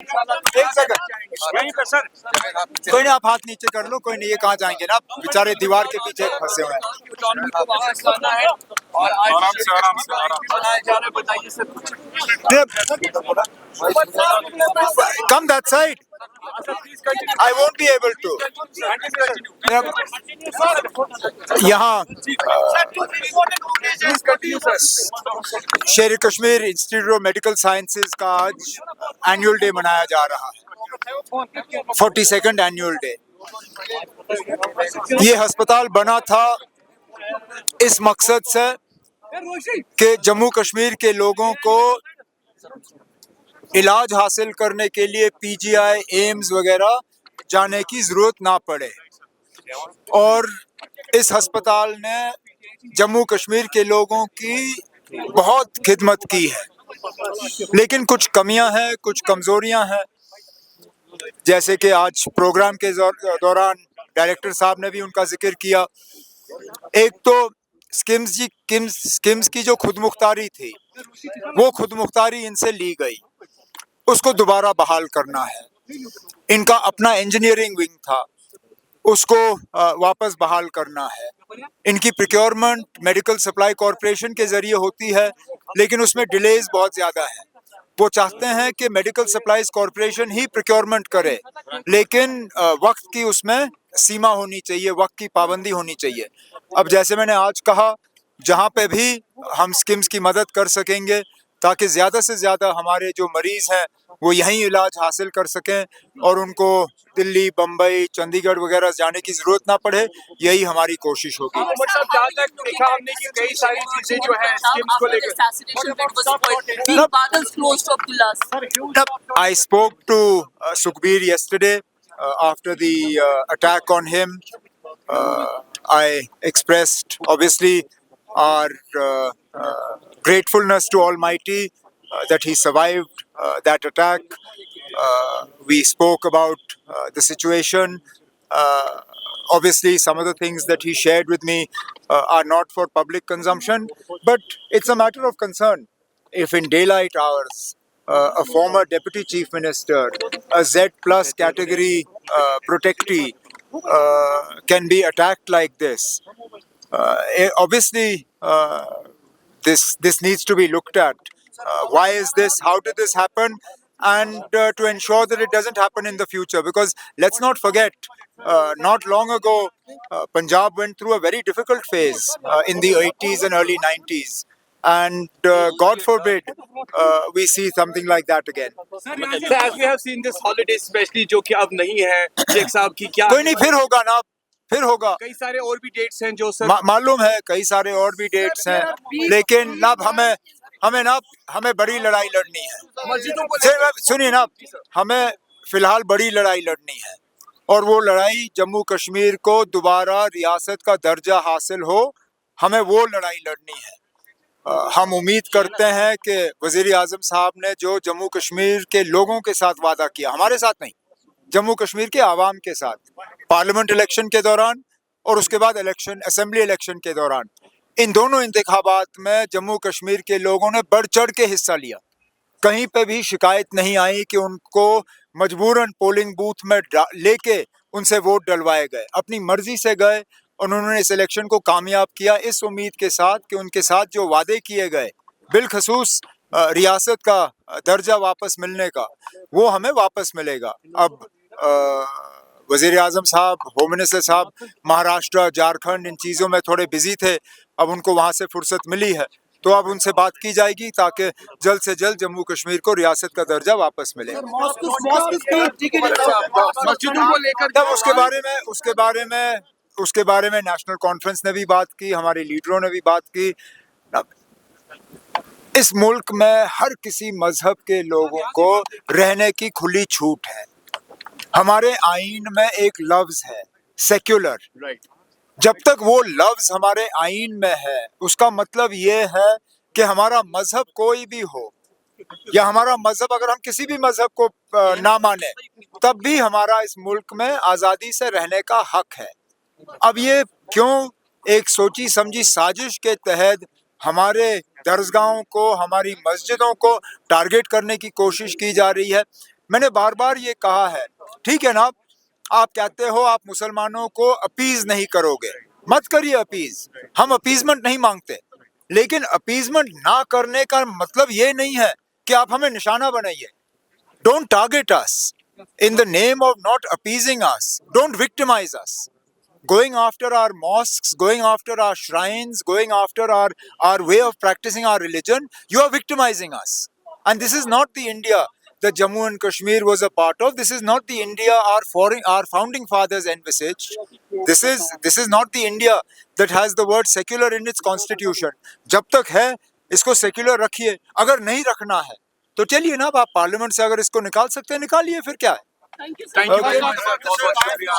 एक सेकंड यहीं पे सर। कोई नहीं, आप हाथ नीचे कर लो, कोई नहीं, ये कहाँ जाएंगे ना, बेचारे दीवार के पीछे फंसे हुए हैं। आराम से आराम से आराम बताइए सर कुछ। Come that side, I won't be able to. यहाँ Sher Kashmir Institute of Medical Sciences का आज एनुअल डे मनाया जा रहा है, 42nd एनुअल डे। ये अस्पताल बना था इस मकसद से कि जम्मू कश्मीर के लोगों को इलाज हासिल करने के लिए पीजीआई, एम्स वगैरह जाने की ज़रूरत ना पड़े। और इस अस्पताल ने जम्मू कश्मीर के लोगों की बहुत खिदमत की है, लेकिन कुछ कमियां हैं, कुछ कमज़ोरियां हैं, जैसे कि आज प्रोग्राम के दौरान डायरेक्टर साहब ने भी उनका जिक्र किया। एक तो स्किम्स की जो खुदमुख्तारी थी, वो खुदमुख्तारी इनसे ली गई, उसको दोबारा बहाल करना है। इनका अपना इंजीनियरिंग विंग था, उसको वापस बहाल करना है। इनकी प्रोक्योरमेंट मेडिकल सप्लाई कॉरपोरेशन के ज़रिए होती है, लेकिन उसमें डिलेज बहुत ज़्यादा है। वो चाहते हैं कि मेडिकल सप्लाईज कॉरपोरेशन ही प्रोक्योरमेंट करे, लेकिन वक्त की उसमें सीमा होनी चाहिए, वक्त की पाबंदी होनी चाहिए। अब जैसे मैंने आज कहा, जहाँ पे भी हम स्कीम्स की मदद कर सकेंगे ताकि ज़्यादा से ज़्यादा हमारे जो मरीज़ हैं वो यहीं इलाज हासिल कर सकें और उनको दिल्ली, बम्बई, चंडीगढ़ वगैरह जाने की ज़रूरत ना पड़े, यही हमारी कोशिश होगी। जहाँ तक देखा हमने कि कई सारी चीजें जो है स्कीम्स को लेकर। I spoke to Sukhbir yesterday after the attack on him. I expressed obviously our gratefulness to Almighty that he survived that attack. We spoke about the situation. Obviously, some of the things that he shared with me are not for public consumption, but it's a matter of concern. If in daylight hours, a former deputy chief minister, a Z plus category protectee, can be attacked like this, obviously this needs to be looked at. Why is this? How did this happen? And to ensure that it doesn't happen in the future, because let's not forget, not long ago, Punjab went through a very difficult phase in the 80s and early 90s. And God forbid we see something like that again. Sir, as we have seen this holiday especially जो कि अब नहीं है, शेख साहब की क्या कोई नहीं, फिर होगा ना, फिर होगा। कई सारे और भी डेट्स हैं जो सर मालूम है, कई सारे और भी डेट्स हैं, लेकिन अब हमें बड़ी लड़ाई लड़नी है। सुनिए ना, हमें फिलहाल बड़ी लड़ाई लड़नी है, और वो लड़ाई जम्मू कश्मीर को दोबारा रियासत का दर्जा हासिल हो, हमें वो लड़ाई लड़नी है। हम उम्मीद करते हैं कि वज़ीर आज़म साहब ने जो जम्मू कश्मीर के लोगों के साथ वादा किया, हमारे साथ नहीं, जम्मू कश्मीर के आवाम के साथ, पार्लियामेंट इलेक्शन के दौरान और उसके बाद असेंबली इलेक्शन के दौरान, इन दोनों इंतखाबात में जम्मू कश्मीर के लोगों ने बढ़ चढ़ के हिस्सा लिया। कहीं पे भी शिकायत नहीं आई कि उनको मजबूरन पोलिंग बूथ में लेके उनसे वोट डलवाए गए, अपनी मर्जी से गए। उन्होंने इस इलेक्शन को कामयाब किया इस उम्मीद के साथ कि उनके साथ जो वादे किए गए, बिलखसूस रियासत का दर्जा वापस मिलने का, वो हमें वापस मिलेगा। अब वज़ीर आज़म साहब, होम मिनिस्टर साहब महाराष्ट्र, झारखंड इन चीज़ों में थोड़े बिजी थे, अब उनको वहाँ से फुर्सत मिली है, तो अब उनसे बात की जाएगी ताकि जल्द से जल्द जम्मू कश्मीर को रियासत का दर्जा वापस मिले। मस्जिदों को लेकर तब उसके बारे में नेशनल कॉन्फ्रेंस ने भी बात की, हमारे लीडरों ने भी बात की। इस मुल्क में हर किसी मजहब के लोगों को रहने की खुली छूट है। हमारे आईन में एक लफ्ज है सेक्युलर, जब तक वो लफ्ज हमारे आईन में है, उसका मतलब ये है कि हमारा मजहब कोई भी हो, या हमारा मजहब अगर हम किसी भी मजहब को ना माने, तब भी हमारा इस मुल्क में आज़ादी से रहने का हक है। अब ये क्यों एक सोची समझी साजिश के तहत हमारे दरसगाहों को, हमारी मस्जिदों को टारगेट करने की कोशिश की जा रही है, मैंने बार बार ये कहा है, ठीक है ना, आप कहते हो आप मुसलमानों को अपीज नहीं करोगे, मत करिए अपीज, हम अपीजमेंट नहीं मांगते, लेकिन अपीजमेंट ना करने का मतलब ये नहीं है कि आप हमें निशाना बनाइए। Don't target us in the name of not appeasing us. Don't victimize us. Going after our mosques, going after our shrines, going after our way of practicing our religion, you are victimizing us. And this is not the India that Jammu and Kashmir was a part of. This is not the India our founding fathers envisaged. This is not the India that has the word secular in its constitution. जब तक है इसको secular रखिए, अगर नहीं रखना है तो चलिए ना, आप पार्लियामेंट से अगर इसको निकाल सकते हैं निकालिए, फिर क्या है। Thank you very much sir, बहुत बहुत शुक्रिया।